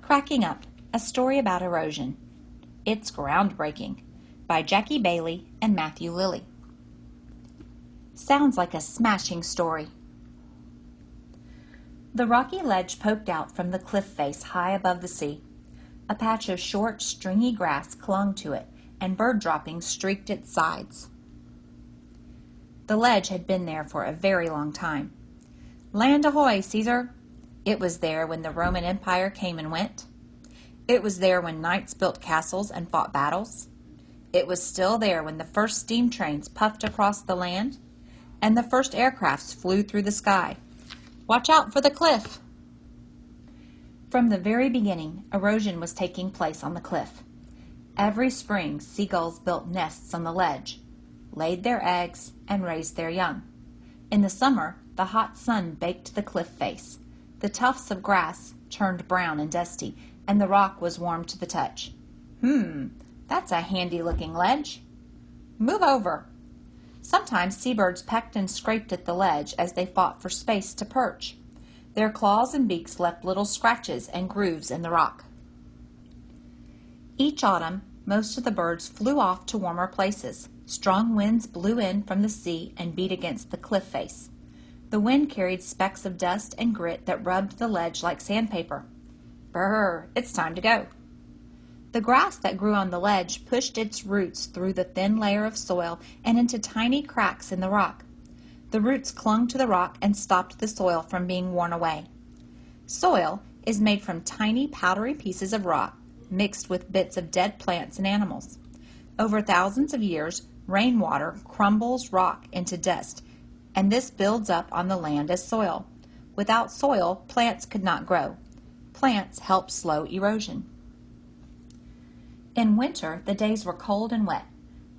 Cracking Up, a story about erosion. It's groundbreaking, by Jackie Bailey and Matthew Lilly. Sounds like a smashing story. The rocky ledge poked out from the cliff face high above the sea. A patch of short, stringy grass clung to it, and bird droppings streaked its sides. The ledge had been there for a very long time. Land ahoy, Caesar! It was there when the Roman Empire came and went. It was there when knights built castles and fought battles. It was still there when the first steam trains puffed across the land and the first aircrafts flew through the sky. Watch out for the cliff! From the very beginning, erosion was taking place on the cliff. Every spring, seagulls built nests on the ledge, laid their eggs, and raised their young. In the summer, the hot sun baked the cliff face. The tufts of grass turned brown and dusty, and the rock was warm to the touch. That's a handy-looking ledge. Move over. Sometimes seabirds pecked and scraped at the ledge as they fought for space to perch. Their claws and beaks left little scratches and grooves in the rock. Each autumn, most of the birds flew off to warmer places. Strong winds blew in from the sea and beat against the cliff face. The wind carried specks of dust and grit that rubbed the ledge like sandpaper. Brr, it's time to go. The grass that grew on the ledge pushed its roots through the thin layer of soil and into tiny cracks in the rock. The roots clung to the rock and stopped the soil from being worn away. Soil is made from tiny powdery pieces of rock mixed with bits of dead plants and animals. Over thousands of years, rainwater crumbles rock into dust, and this builds up on the land as soil. Without soil, plants could not grow. Plants help slow erosion. In winter, the days were cold and wet.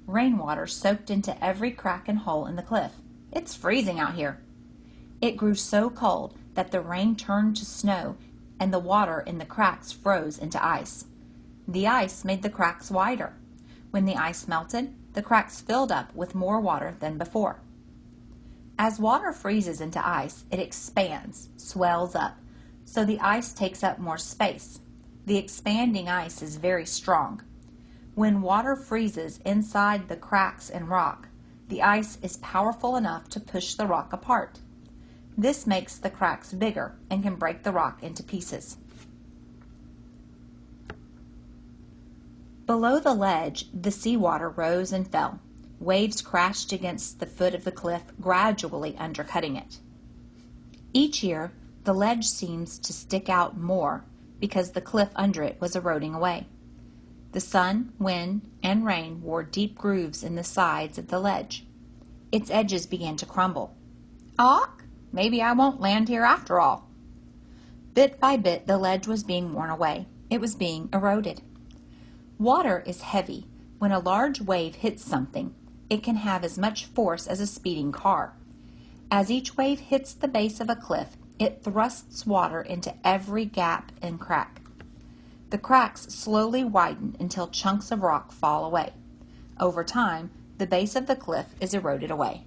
Rainwater soaked into every crack and hole in the cliff. It's freezing out here. It grew so cold that the rain turned to snow and the water in the cracks froze into ice. The ice made the cracks wider. When the ice melted, the cracks filled up with more water than before. As water freezes into ice, it expands, swells up, so the ice takes up more space. The expanding ice is very strong. When water freezes inside the cracks in rock, the ice is powerful enough to push the rock apart. This makes the cracks bigger and can break the rock into pieces. Below the ledge, the seawater rose and fell. Waves crashed against the foot of the cliff, gradually undercutting it. Each year, the ledge seems to stick out more because the cliff under it was eroding away. The sun, wind, and rain wore deep grooves in the sides of the ledge. Its edges began to crumble. Awk! Maybe I won't land here after all. Bit by bit, the ledge was being worn away. It was being eroded. Water is heavy. When a large wave hits something, it can have as much force as a speeding car. As each wave hits the base of a cliff, it thrusts water into every gap and crack. The cracks slowly widen until chunks of rock fall away. Over time, the base of the cliff is eroded away.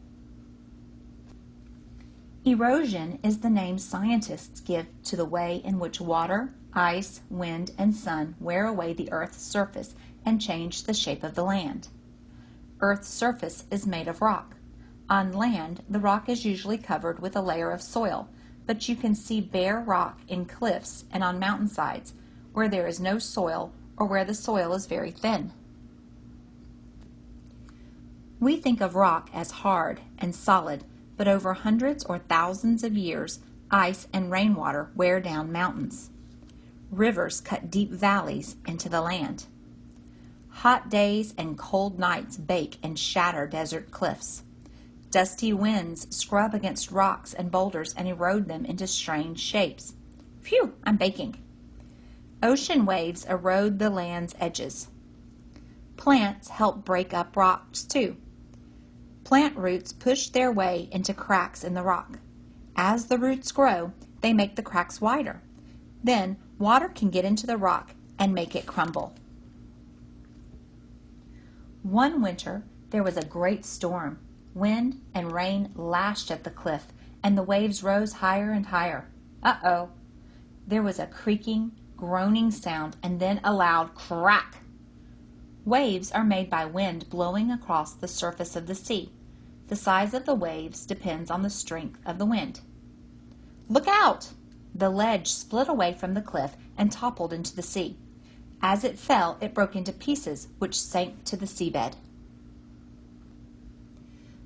Erosion is the name scientists give to the way in which water, ice, wind, and sun wear away the Earth's surface and change the shape of the land. Earth's surface is made of rock. On land, the rock is usually covered with a layer of soil, but you can see bare rock in cliffs and on mountainsides where there is no soil or where the soil is very thin. We think of rock as hard and solid, but over hundreds or thousands of years, ice and rainwater wear down mountains. Rivers cut deep valleys into the land. Hot days and cold nights bake and shatter desert cliffs. Dusty winds scrub against rocks and boulders and erode them into strange shapes. Phew, I'm baking. Ocean waves erode the land's edges. Plants help break up rocks too. Plant roots push their way into cracks in the rock. As the roots grow, they make the cracks wider. Then water can get into the rock and make it crumble. One winter, there was a great storm. Wind and rain lashed at the cliff, and the waves rose higher and higher. Uh-oh! There was a creaking, groaning sound and then a loud crack. Waves are made by wind blowing across the surface of the sea. The size of the waves depends on the strength of the wind. Look out! The ledge split away from the cliff and toppled into the sea. As it fell, it broke into pieces, which sank to the seabed.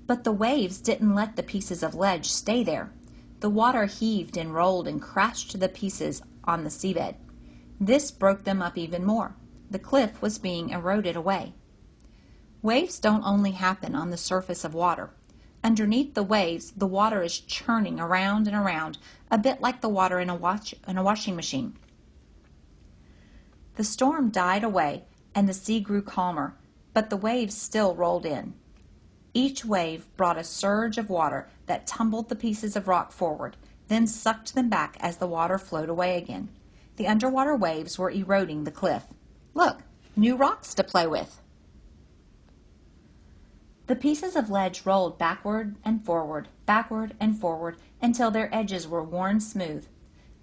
But the waves didn't let the pieces of ledge stay there. The water heaved and rolled and crashed the pieces on the seabed. This broke them up even more. The cliff was being eroded away. Waves don't only happen on the surface of water. Underneath the waves, the water is churning around and around, a bit like the water in a washing machine. The storm died away and the sea grew calmer, but the waves still rolled in. Each wave brought a surge of water that tumbled the pieces of rock forward, then sucked them back as the water flowed away again. The underwater waves were eroding the cliff. Look, new rocks to play with. The pieces of ledge rolled backward, until their edges were worn smooth.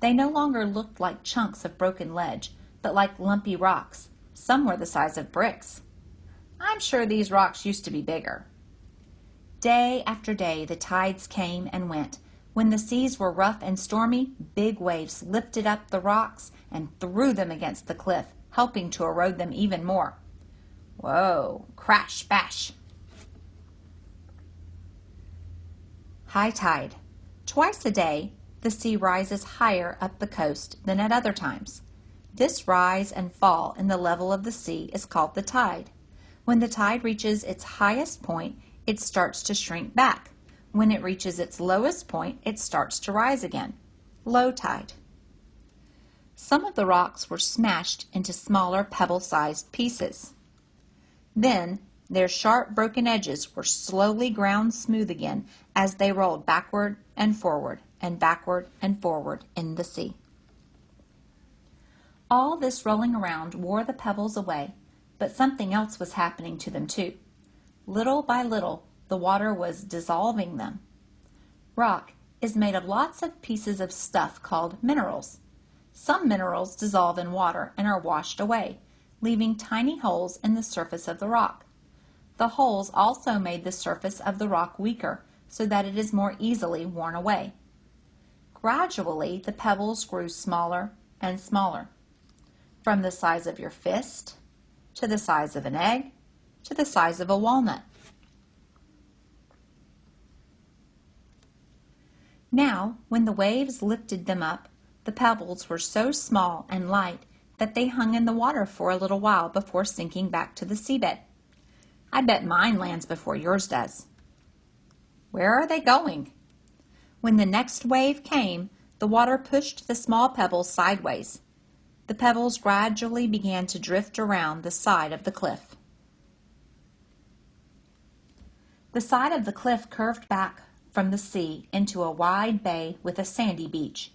They no longer looked like chunks of broken ledge, but like lumpy rocks. Some were the size of bricks. I'm sure these rocks used to be bigger. Day after day, the tides came and went. When the seas were rough and stormy, big waves lifted up the rocks and threw them against the cliff, helping to erode them even more. Whoa, crash, bash. High tide. Twice a day, the sea rises higher up the coast than at other times. This rise and fall in the level of the sea is called the tide. When the tide reaches its highest point, it starts to shrink back. When it reaches its lowest point, it starts to rise again. Low tide. Some of the rocks were smashed into smaller pebble-sized pieces. Then, their sharp broken edges were slowly ground smooth again as they rolled backward and forward in the sea. All this rolling around wore the pebbles away, but something else was happening to them too. Little by little, the water was dissolving them. Rock is made of lots of pieces of stuff called minerals. Some minerals dissolve in water and are washed away, leaving tiny holes in the surface of the rock. The holes also made the surface of the rock weaker so that it is more easily worn away. Gradually, the pebbles grew smaller and smaller, from the size of your fist to the size of an egg to the size of a walnut. Now, when the waves lifted them up, the pebbles were so small and light that they hung in the water for a little while before sinking back to the seabed. I bet mine lands before yours does. Where are they going? When the next wave came, the water pushed the small pebbles sideways. The pebbles gradually began to drift around the side of the cliff. The side of the cliff curved back from the sea into a wide bay with a sandy beach.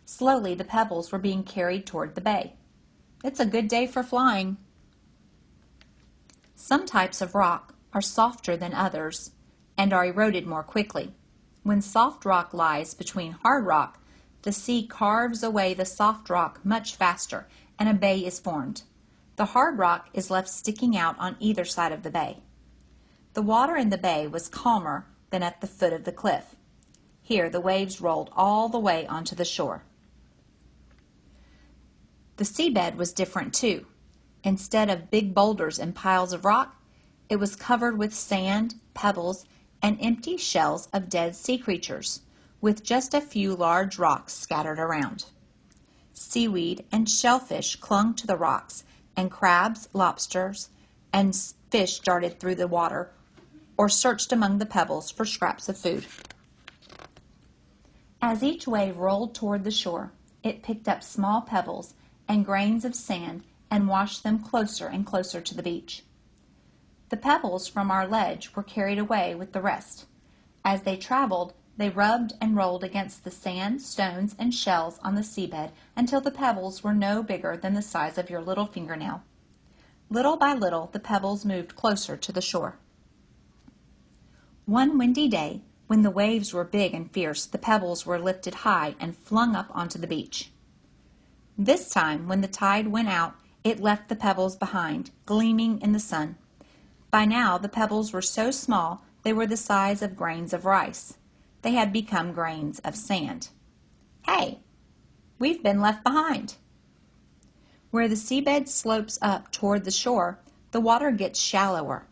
Slowly, the pebbles were being carried toward the bay. It's a good day for flying. Some types of rock are softer than others and are eroded more quickly. When soft rock lies between hard rock, the sea carves away the soft rock much faster and a bay is formed. The hard rock is left sticking out on either side of the bay. The water in the bay was calmer than at the foot of the cliff. Here the waves rolled all the way onto the shore. The seabed was different too. Instead of big boulders and piles of rock, it was covered with sand, pebbles, and empty shells of dead sea creatures, with just a few large rocks scattered around. Seaweed and shellfish clung to the rocks, and crabs, lobsters, and fish darted through the water or searched among the pebbles for scraps of food. As each wave rolled toward the shore, it picked up small pebbles and grains of sand and washed them closer and closer to the beach. The pebbles from our ledge were carried away with the rest. As they traveled, they rubbed and rolled against the sand, stones, and shells on the seabed until the pebbles were no bigger than the size of your little fingernail. Little by little, the pebbles moved closer to the shore. One windy day, when the waves were big and fierce, the pebbles were lifted high and flung up onto the beach. This time, when the tide went out, it left the pebbles behind, gleaming in the sun. By now, the pebbles were so small they were the size of grains of rice. They had become grains of sand. Hey, we've been left behind. Where the seabed slopes up toward the shore, the water gets shallower.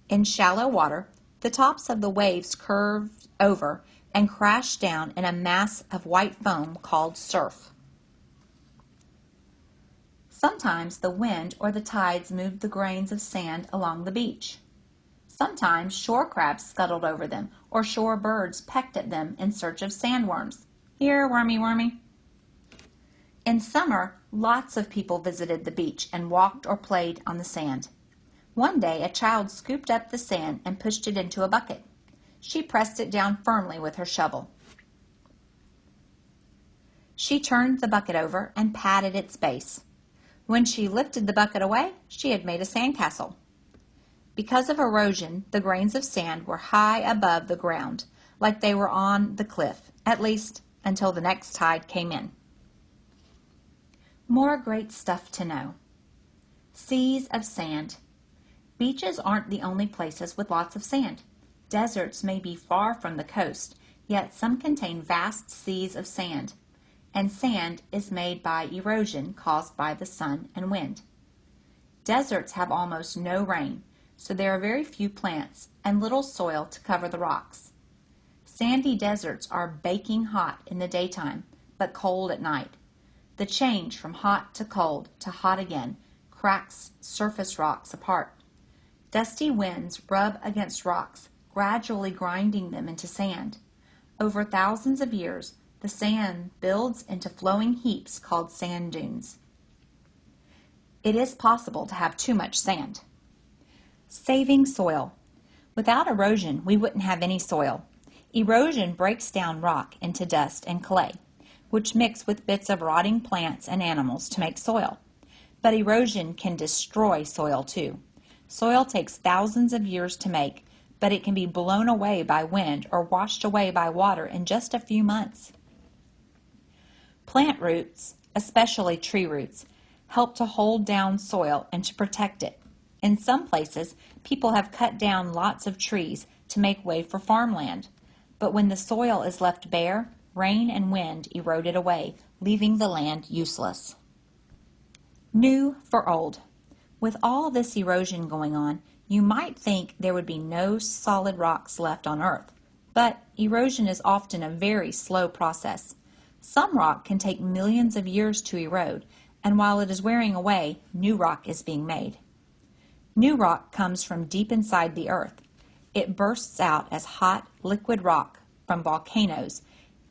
In shallow water, the tops of the waves curve over and crash down in a mass of white foam called surf. Sometimes the wind or the tides moved the grains of sand along the beach. Sometimes shore crabs scuttled over them, or shore birds pecked at them in search of sandworms. Here, wormy, wormy. In summer, lots of people visited the beach and walked or played on the sand. One day, a child scooped up the sand and pushed it into a bucket. She pressed it down firmly with her shovel. She turned the bucket over and patted its base. When she lifted the bucket away, she had made a sandcastle. Because of erosion, the grains of sand were high above the ground, like they were on the cliff, at least until the next tide came in. More great stuff to know. Seas of sand. Beaches aren't the only places with lots of sand. Deserts may be far from the coast, yet some contain vast seas of sand. And sand is made by erosion caused by the sun and wind. Deserts have almost no rain, so there are very few plants and little soil to cover the rocks. Sandy deserts are baking hot in the daytime, but cold at night. The change from hot to cold to hot again cracks surface rocks apart. Dusty winds rub against rocks, gradually grinding them into sand. Over thousands of years, the sand builds into flowing heaps called sand dunes. It is possible to have too much sand. Saving soil. Without erosion, we wouldn't have any soil. Erosion breaks down rock into dust and clay, which mix with bits of rotting plants and animals to make soil. But erosion can destroy soil too. Soil takes thousands of years to make, but it can be blown away by wind or washed away by water in just a few months. Plant roots, especially tree roots, help to hold down soil and to protect it. In some places, people have cut down lots of trees to make way for farmland. But when the soil is left bare, rain and wind erode it away, leaving the land useless. New for old. With all this erosion going on, you might think there would be no solid rocks left on Earth. But erosion is often a very slow process. Some rock can take millions of years to erode, and while it is wearing away, new rock is being made. New rock comes from deep inside the earth. It bursts out as hot, liquid rock from volcanoes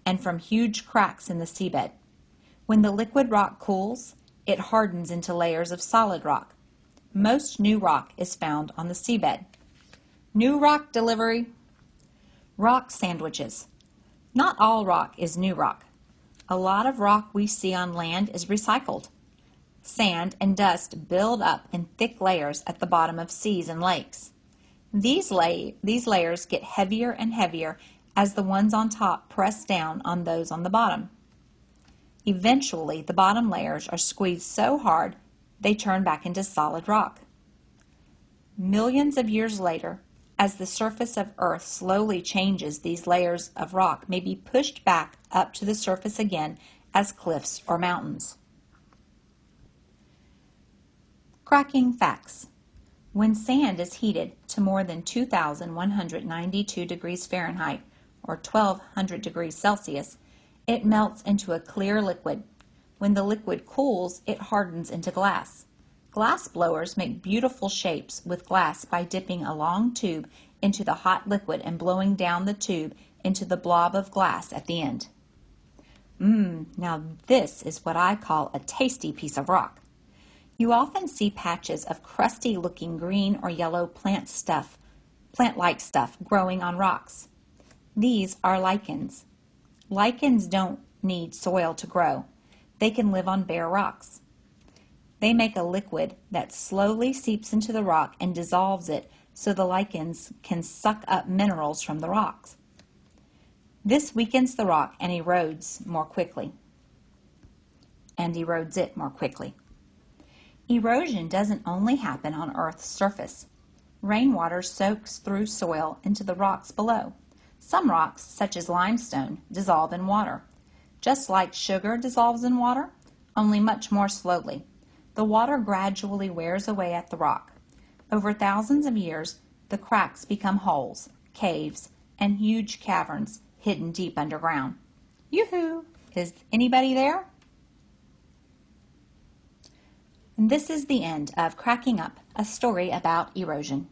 and from huge cracks in the seabed. When the liquid rock cools, it hardens into layers of solid rock. Most new rock is found on the seabed. New rock delivery. Rock sandwiches. Not all rock is new rock. A lot of rock we see on land is recycled. Sand and dust build up in thick layers at the bottom of seas and lakes. These layers get heavier and heavier as the ones on top press down on those on the bottom. Eventually, the bottom layers are squeezed so hard they turn back into solid rock. Millions of years later, as the surface of Earth slowly changes, these layers of rock may be pushed back up to the surface again as cliffs or mountains. Cracking facts. When sand is heated to more than 2,192 degrees Fahrenheit, or 1,200 degrees Celsius, it melts into a clear liquid. When the liquid cools, it hardens into glass. Glass blowers make beautiful shapes with glass by dipping a long tube into the hot liquid and blowing down the tube into the blob of glass at the end. Now this is what I call a tasty piece of rock. You often see patches of crusty-looking green or yellow plant-like stuff growing on rocks. These are lichens. Lichens don't need soil to grow. They can live on bare rocks. They make a liquid that slowly seeps into the rock and dissolves it so the lichens can suck up minerals from the rocks. This weakens the rock and erodes more quickly. and erodes it more quickly. Erosion doesn't only happen on Earth's surface. Rainwater soaks through soil into the rocks below. Some rocks, such as limestone, dissolve in water. Just like sugar dissolves in water, only much more slowly. The water gradually wears away at the rock. Over thousands of years, the cracks become holes, caves, and huge caverns hidden deep underground. Yoo-hoo! Is anybody there? And this is the end of Cracking Up, a story about erosion.